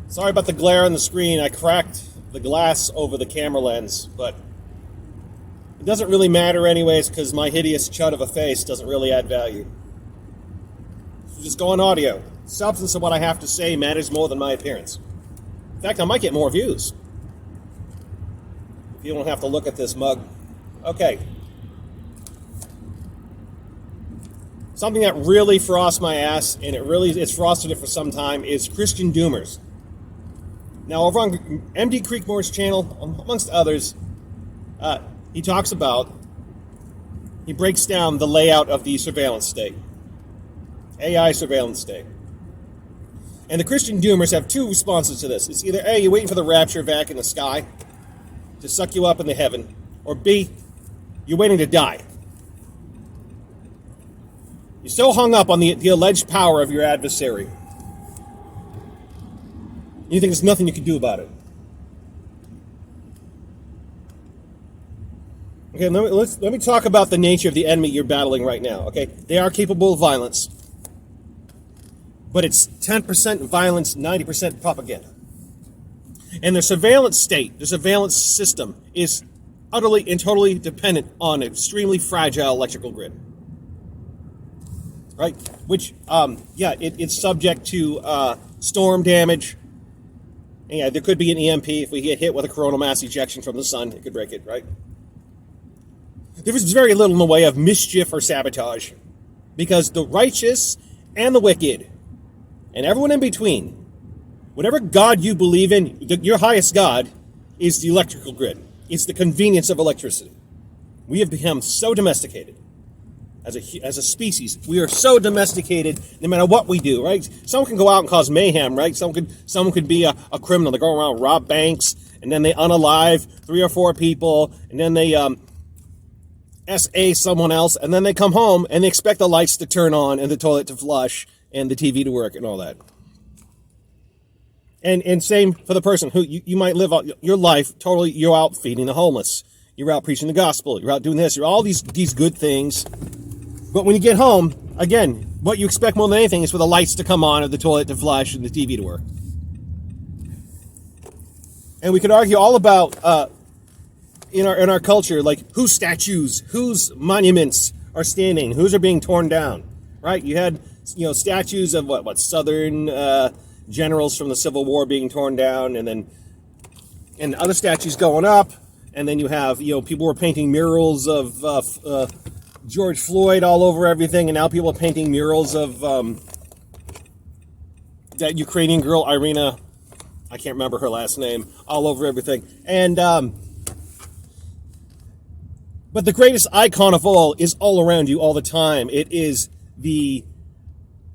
Sorry about the glare on the screen. I cracked the glass over the camera lens, but it doesn't really matter anyways because my hideous chud of a face doesn't really add value. So just go on audio. Substance of what I have to say matters more than my appearance. In fact, I might get more views if you don't have to look at this mug. Okay. Something that really frosts my ass, and it's frosted it for some time, is Christian Doomers. Now, over on MD Creekmore's channel, amongst others, he breaks down the layout of the surveillance state, AI surveillance state. And the Christian Doomers have two responses to this. It's either A, you're waiting for the rapture back in the sky to suck you up into heaven, or B, you're waiting to die. You're so hung up on the alleged power of your adversary. You think there's nothing you can do about it. Okay, let me talk about the nature of the enemy you're battling right now. Okay, they are capable of violence, but it's 10% violence, 90% propaganda. And their surveillance state, their surveillance system, is utterly and totally dependent on an extremely fragile electrical grid. Right? Which, it's subject to storm damage. Yeah, there could be an EMP if we get hit with a coronal mass ejection from the sun. It could break it, right? There is very little in the way of mischief or sabotage, because the righteous and the wicked, and everyone in between, whatever God you believe in, your highest God is the electrical grid. It's the convenience of electricity. We have become so domesticated. As a species, we are so domesticated no matter what we do, right? Someone can go out and cause mayhem, right? Someone could be a criminal. They go around, rob banks, and then they unalive 3 or 4 people, and then they SA someone else, and then they come home and they expect the lights to turn on and the toilet to flush and the TV to work and all that. And same for the person who you might live out your life totally. You're out feeding the homeless. You're out preaching the gospel. You're out doing this. You're all these good things. But when you get home, again, what you expect more than anything is for the lights to come on and the toilet to flush and the TV to work. And we could argue all about in our culture, like whose statues, whose monuments are standing, whose are being torn down, right? You had statues of what Southern generals from the Civil War being torn down, and other statues going up, and then you have people were painting murals of George Floyd all over everything, and now people are painting murals of that Ukrainian girl, Iryna, I can't remember her last name, all over everything. And but the greatest icon of all is all around you all the time. It is the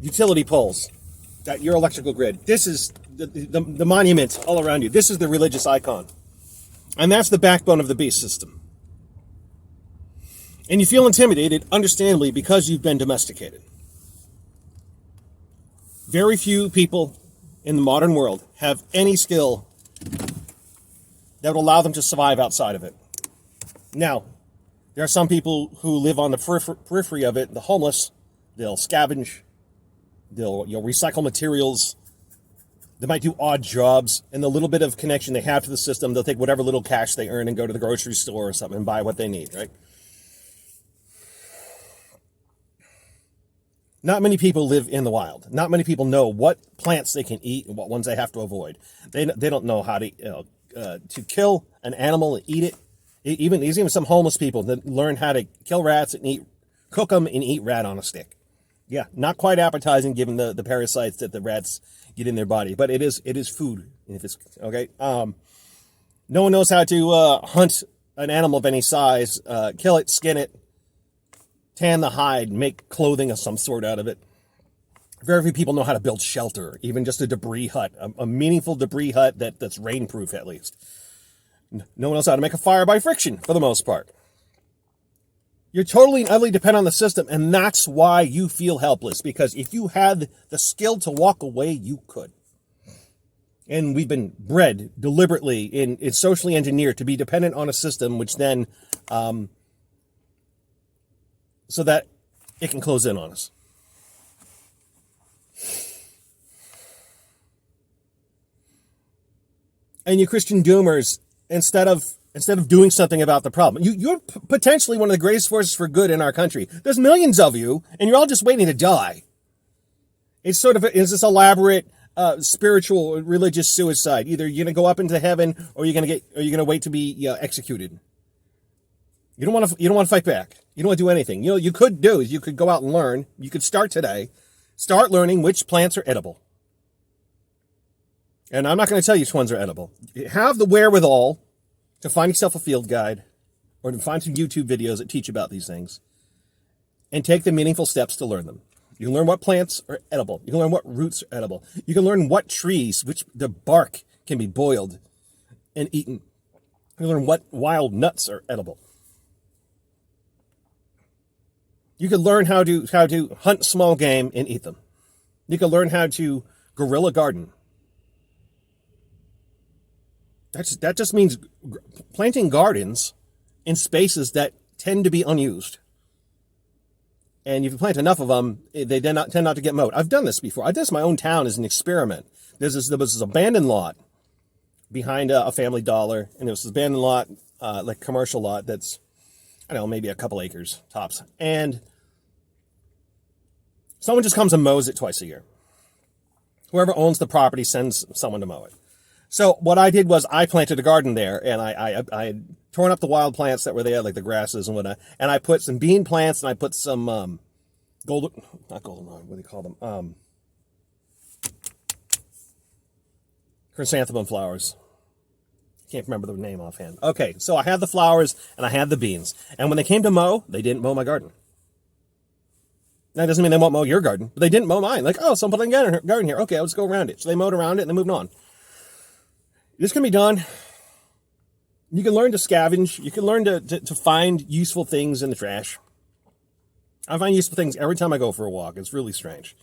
utility poles, that your electrical grid. This is the monument all around you. This is the religious icon. And that's the backbone of the beast system. And you feel intimidated, understandably, because you've been domesticated. Very few people in the modern world have any skill that would allow them to survive outside of it. Now, there are some people who live on the periphery of it, the homeless. They'll scavenge, they'll recycle materials, they might do odd jobs, and the little bit of connection they have to the system, they'll take whatever little cash they earn and go to the grocery store or something and buy what they need, right? Not many people live in the wild. Not many people know what plants they can eat and what ones they have to avoid. They don't know how to kill an animal and eat it. There's even some homeless people that learn how to kill rats and cook them and eat rat on a stick. Yeah, not quite appetizing given the parasites that the rats get in their body, but it is food. If it's okay, no one knows how to hunt an animal of any size, kill it, skin it, tan the hide, make clothing of some sort out of it. Very few people know how to build shelter, even just a debris hut, a meaningful debris hut that's rainproof at least. No one knows how to make a fire by friction, for the most part. You're totally and utterly dependent on the system, and that's why you feel helpless, because if you had the skill to walk away, you could. And we've been bred deliberately and socially engineered to be dependent on a system, which then, so that it can close in on us. And you Christian doomers, instead of doing something about the problem, you're potentially one of the greatest forces for good in our country. There's millions of you, and you're all just waiting to die. It's sort of it's this elaborate spiritual religious suicide. Either you're gonna go up into heaven, or you're gonna wait to be executed. You don't want to fight back. You don't want to do anything. You could go out and learn. You could start today. Start learning which plants are edible. And I'm not going to tell you which ones are edible. Have the wherewithal to find yourself a field guide or to find some YouTube videos that teach about these things and take the meaningful steps to learn them. You can learn what plants are edible. You can learn what roots are edible. You can learn what trees, which the bark can be boiled and eaten. You can learn what wild nuts are edible. You can learn how to hunt small game and eat them. You can learn how to guerrilla garden. That just means planting gardens in spaces that tend to be unused. And if you plant enough of them, they tend not to get mowed. I've done this before. I did this in my own town as an experiment. There was this abandoned lot behind a Family Dollar, and it was this abandoned lot, like commercial lot that's, I don't know, maybe a couple acres tops. And someone just comes and mows it twice a year. Whoever owns the property sends someone to mow it. So what I did was I planted a garden there, and I had torn up the wild plants that were there, like the grasses and whatnot, and I put some bean plants, and I put some not goldenrod, what do you call them? Chrysanthemum flowers. Can't remember the name offhand. Okay, so I had the flowers and I had the beans, and when they came to mow, they didn't mow my garden. That doesn't mean they won't mow your garden, but they didn't mow mine. Like, oh, someone put a garden here. Okay, let's go around it. So they mowed around it and they moved on. This can be done. You can learn to scavenge. You can learn to find useful things in the trash. I find useful things every time I go for a walk. It's really strange.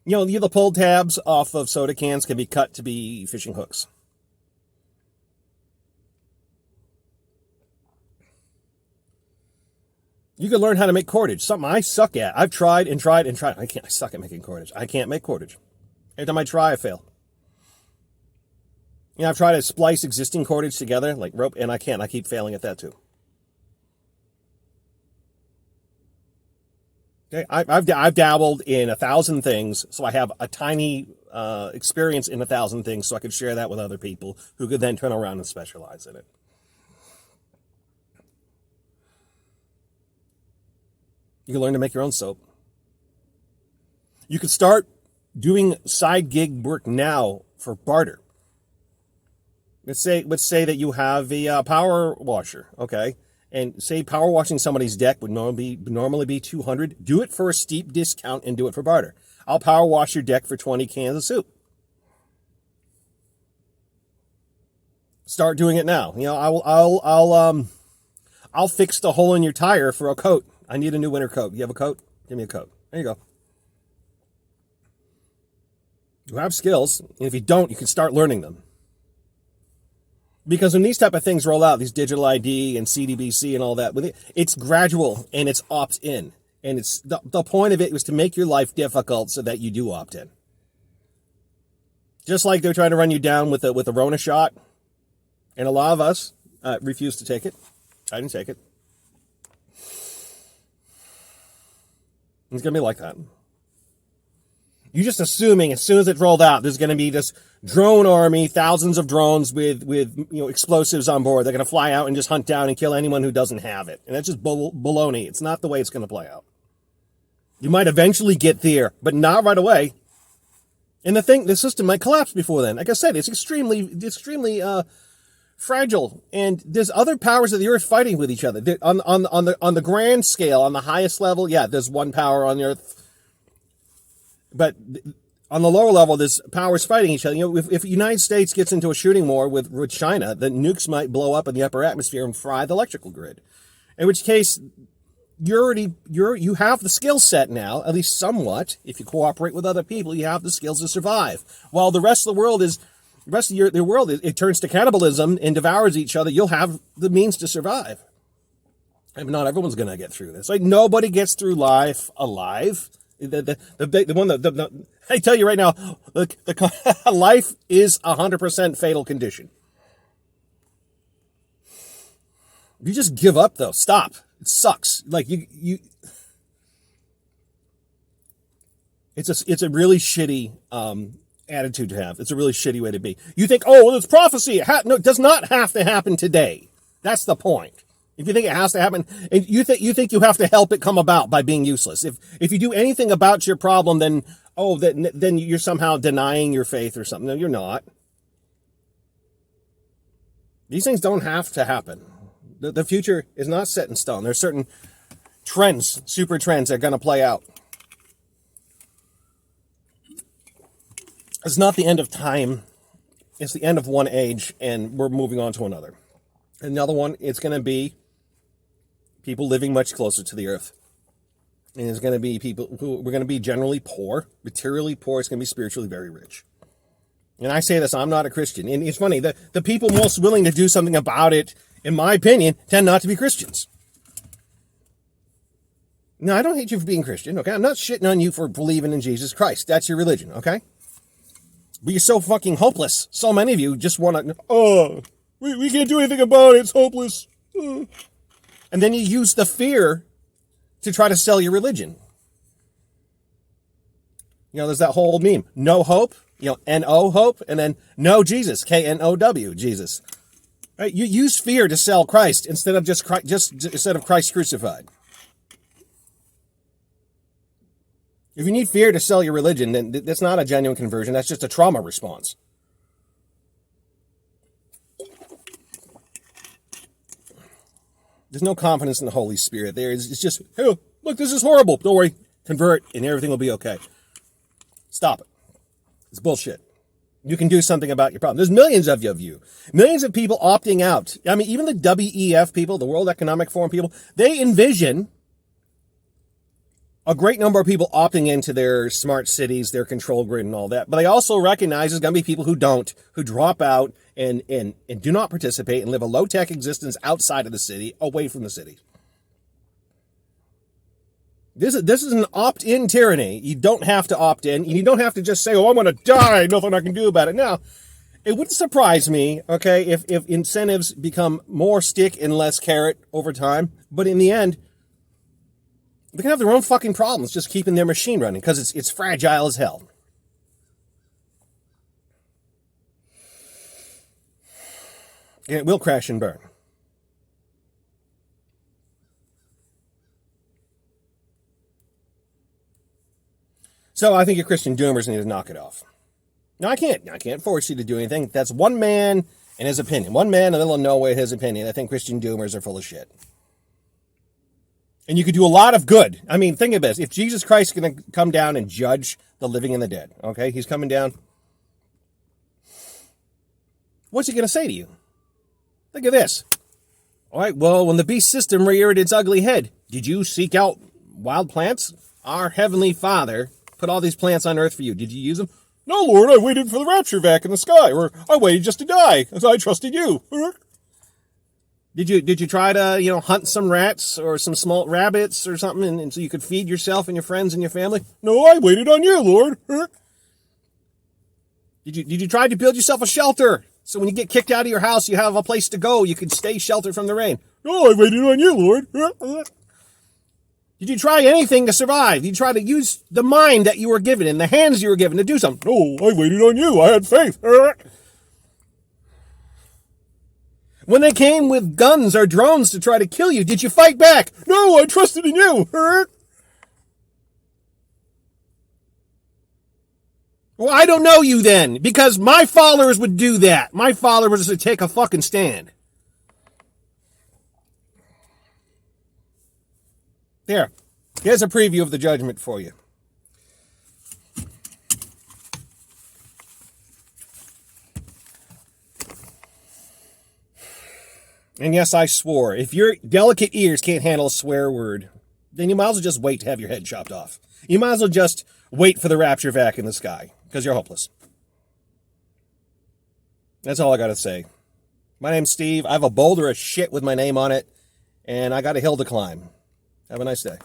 The pull tabs off of soda cans can be cut to be fishing hooks. You can learn how to make cordage, something I suck at. I've tried and tried and tried. I suck at making cordage. I can't make cordage. Every time I try, I fail. I've tried to splice existing cordage together, like rope, and I can't. I keep failing at that too. Okay, I've dabbled in 1,000 things, so I have a tiny experience in 1,000 things, so I could share that with other people who could then turn around and specialize in it. You can learn to make your own soap. You could start doing side gig work now for barter. Let's say that you have a power washer, okay? And say power washing somebody's deck would normally be $200. Do it for a steep discount and do it for barter. I'll power wash your deck for 20 cans of soup. Start doing it now. I'll fix the hole in your tire for a coat. I need a new winter coat. You have a coat? Give me a coat. There you go. You have skills, and if you don't, you can start learning them. Because when these type of things roll out, these digital ID and CDBC and all that, it's gradual and it's opt-in. And it's the point of it was to make your life difficult so that you do opt-in. Just like they're trying to run you down with a Rona shot. And a lot of us refused to take it. I didn't take it. It's going to be like that. You're just assuming as soon as it's rolled out, there's going to be this drone army, thousands of drones with explosives on board. They're going to fly out and just hunt down and kill anyone who doesn't have it. And that's just baloney. It's not the way it's going to play out. You might eventually get there, but not right away. And the system might collapse before then. Like I said, it's extremely fragile. And there's other powers of the earth fighting with each other. On the grand scale, on the highest level, yeah, there's one power on the earth. But on the lower level, there's powers fighting each other. If the United States gets into a shooting war with China, the nukes might blow up in the upper atmosphere and fry the electrical grid. In which case, you have the skill set now, at least somewhat. If you cooperate with other people, you have the skills to survive. While the rest of the world it turns to cannibalism and devours each other, you'll have the means to survive. And not everyone's going to get through this. Like, nobody gets through life alive. The one that I tell you right now, life is 100% fatal condition. You just give up though. Stop. It sucks. Like it's a really shitty attitude to have. It's a really shitty way to be. You think, oh, well, it's prophecy. No, it does not have to happen today. That's the point. If you think it has to happen, and you think you have to help it come about by being useless. If you do anything about your problem, then you're somehow denying your faith or something. No, you're not. These things don't have to happen. The future is not set in stone. There's certain trends, super trends that are going to play out. It's not the end of time. It's the end of one age, and we're moving on to another. Another one, it's going to be people living much closer to the earth. And it's going to be people who we're going to be generally poor, materially poor. It's going to be spiritually very rich. And I say this, I'm not a Christian. And it's funny, the people most willing to do something about it, in my opinion, tend not to be Christians. No, I don't hate you for being Christian, okay? I'm not shitting on you for believing in Jesus Christ. That's your religion, okay? But you're so fucking hopeless. So many of you just want to, we can't do anything about it. It's hopeless. And then you use the fear to try to sell your religion. You know, there's that whole meme. No hope, N-O hope, and then no Jesus, K-N-O-W, Jesus. Right? You use fear to sell Christ instead of instead of Christ crucified. If you need fear to sell your religion, then that's not a genuine conversion. That's just a trauma response. There's no confidence in the Holy Spirit there. It's just, hey, look, this is horrible. Don't worry. Convert, and everything will be okay. Stop it. It's bullshit. You can do something about your problem. There's millions of you. Millions of people opting out. I mean, even the WEF people, the World Economic Forum people, they envision a great number of people opting into their smart cities, their control grid and all that. But they also recognize there's going to be people who drop out and do not participate and live a low-tech existence outside of the city, away from the city. This is an opt-in tyranny. You don't have to opt in. You don't have to just say, oh, I'm going to die. Nothing I can do about it. Now, it wouldn't surprise me, okay, if incentives become more stick and less carrot over time. But in the end, they can have their own fucking problems just keeping their machine running because it's fragile as hell. And it will crash and burn. So I think your Christian doomers need to knock it off. No, I can't force you to do anything. That's one man and his opinion. One man in the middle of nowhere, his opinion. I think Christian doomers are full of shit. And you could do a lot of good. I mean, think of this. If Jesus Christ is going to come down and judge the living and the dead, okay? He's coming down. What's he going to say to you? Look at this. All right, well, when the beast system reared its ugly head, did you seek out wild plants? Our Heavenly Father put all these plants on earth for you. Did you use them? No, Lord, I waited for the rapture vac in the sky, or I waited just to die, as I trusted you. Did you try to, hunt some rats or some small rabbits or something, and so you could feed yourself and your friends and your family? No, I waited on you, Lord. Did you try to build yourself a shelter? So when you get kicked out of your house, you have a place to go. You can stay sheltered from the rain. No, I waited on you, Lord. Did you try anything to survive? Did you try to use the mind that you were given and the hands you were given to do something? No, I waited on you. I had faith. When they came with guns or drones to try to kill you, did you fight back? No, I trusted in you. Well, I don't know you then, because my followers would do that. My followers would take a fucking stand. Here's a preview of the judgment for you. And yes, I swore. If your delicate ears can't handle a swear word, then you might as well just wait to have your head chopped off. You might as well just wait for the rapture vac in the sky, because you're hopeless. That's all I got to say. My name's Steve. I have a boulder of shit with my name on it, and I got a hill to climb. Have a nice day.